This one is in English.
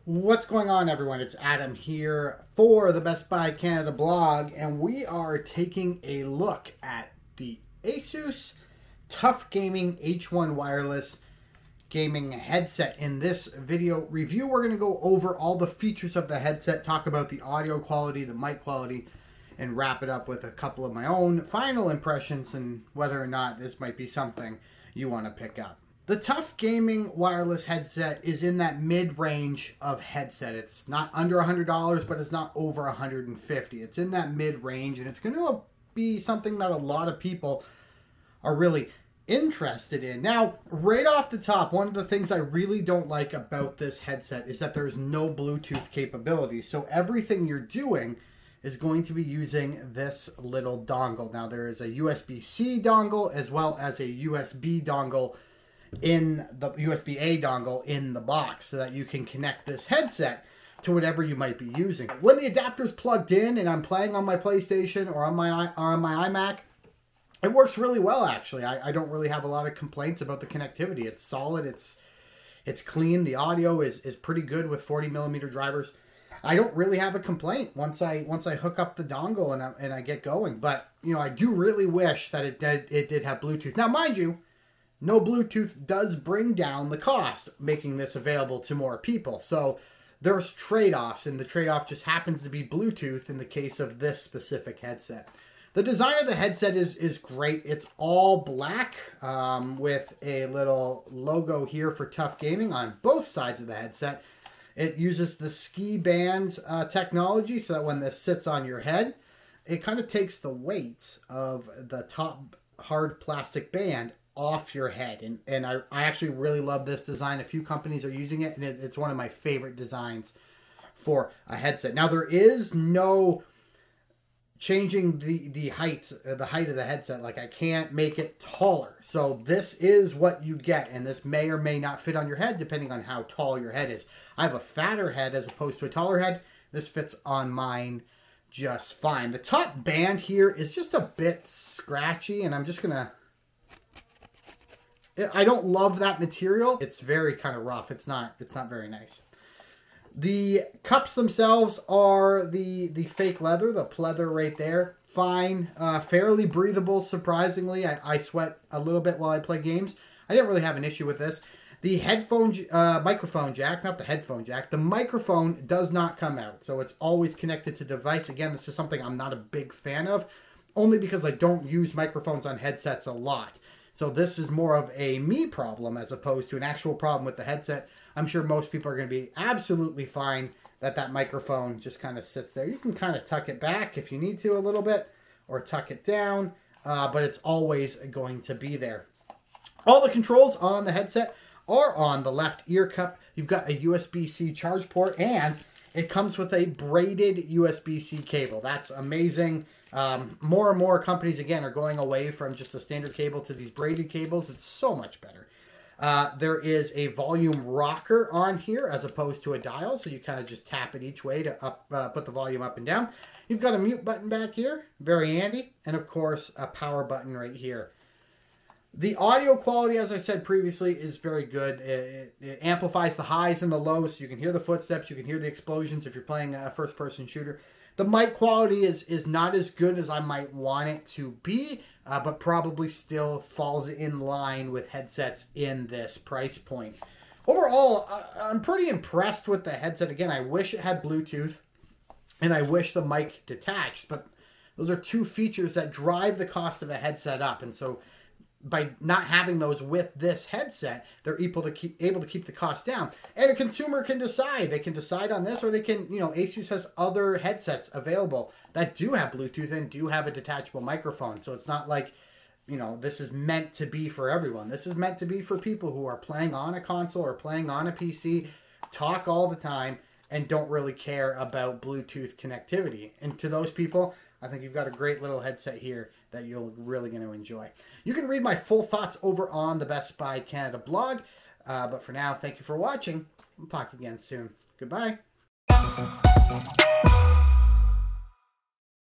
What's going on, everyone? It's Adam here for the Best Buy Canada blog, and we are taking a look at the ASUS TUF Gaming H1 wireless gaming headset. In this video review, we're going to go over all the features of the headset, talk about the audio quality, the mic quality, and wrap it up with a couple of my own final impressions and whether or not this might be something you want to pick up. The TUF Gaming wireless headset is in that mid-range of headset. It's not under $100, but it's not over $150. It's in that mid-range, and it's going to be something that a lot of people are really interested in. Now, right off the top, one of the things I really don't like about this headset is that there's no Bluetooth capability. So everything you're doing is going to be using this little dongle. Now, there is a USB-C dongle as well as a USB dongle in the USB-A dongle in the box so that you can connect this headset to whatever you might be using. When the adapter's plugged in and I'm playing on my PlayStation or on my iMac, it works really well, actually. I don't really have a lot of complaints about the connectivity. It's solid, it's clean, the audio is pretty good with 40mm drivers. I don't really have a complaint once I hook up the dongle and I get going. But, you know, I do really wish that it did have Bluetooth. Now, mind you, no Bluetooth does bring down the cost, making this available to more people. So there's trade-offs, and the trade-off just happens to be Bluetooth in the case of this specific headset. The design of the headset is great. It's all black with a little logo here for TUF Gaming on both sides of the headset. It uses the ski band technology so that when this sits on your head, it kind of takes the weight of the top hard plastic band off your head. And I actually really love this design. A few companies are using it, and it's one of my favorite designs for a headset. Now, there is no changing the height of the headset. Like, I can't make it taller. So this is what you get, and this may or may not fit on your head depending on how tall your head is. I have a fatter head as opposed to a taller head. This fits on mine just fine. The top band here is just a bit scratchy, and I'm just gonna... I don't love that material. It's very kind of rough. It's not very nice. The cups themselves are the fake leather, the pleather right there. Fine, fairly breathable, surprisingly. I sweat a little bit while I play games. I didn't really have an issue with this. The microphone jack, not the headphone jack, the microphone does not come out. So it's always connected to device. Again, this is something I'm not a big fan of, only because I don't use microphones on headsets a lot. So this is more of a me problem as opposed to an actual problem with the headset. I'm sure most people are going to be absolutely fine that microphone just kind of sits there. You can kind of tuck it back if you need to a little bit, or tuck it down, but it's always going to be there. All the controls on the headset are on the left ear cup. You've got a USB-C charge port, and it comes with a braided USB-C cable. That's amazing. More and more companies, again, are going away from just a standard cable to these braided cables. It's so much better. There is a volume rocker on here as opposed to a dial, so you kind of just tap it each way to put the volume up and down. You've got a mute button back here, very handy, and of course a power button right here. The audio quality, as I said previously, is very good. It amplifies the highs and the lows, so you can hear the footsteps, you can hear the explosions if you're playing a first-person shooter. The mic quality is not as good as I might want it to be, but probably still falls in line with headsets in this price point. Overall, I'm pretty impressed with the headset. Again, I wish it had Bluetooth, and I wish the mic detached, but those are two features that drive the cost of a headset up, and so by not having those with this headset, they're able to keep the cost down. And a consumer can decide. They can decide on this, or they can, you know, ASUS has other headsets available that do have Bluetooth and do have a detachable microphone. So it's not like, you know, this is meant to be for everyone. This is meant to be for people who are playing on a console or playing on a PC, talk all the time, and don't really care about Bluetooth connectivity. And to those people, I think you've got a great little headset here that you're really going to enjoy. You can read my full thoughts over on the Best Buy Canada blog. But for now, thank you for watching. We'll talk again soon. Goodbye.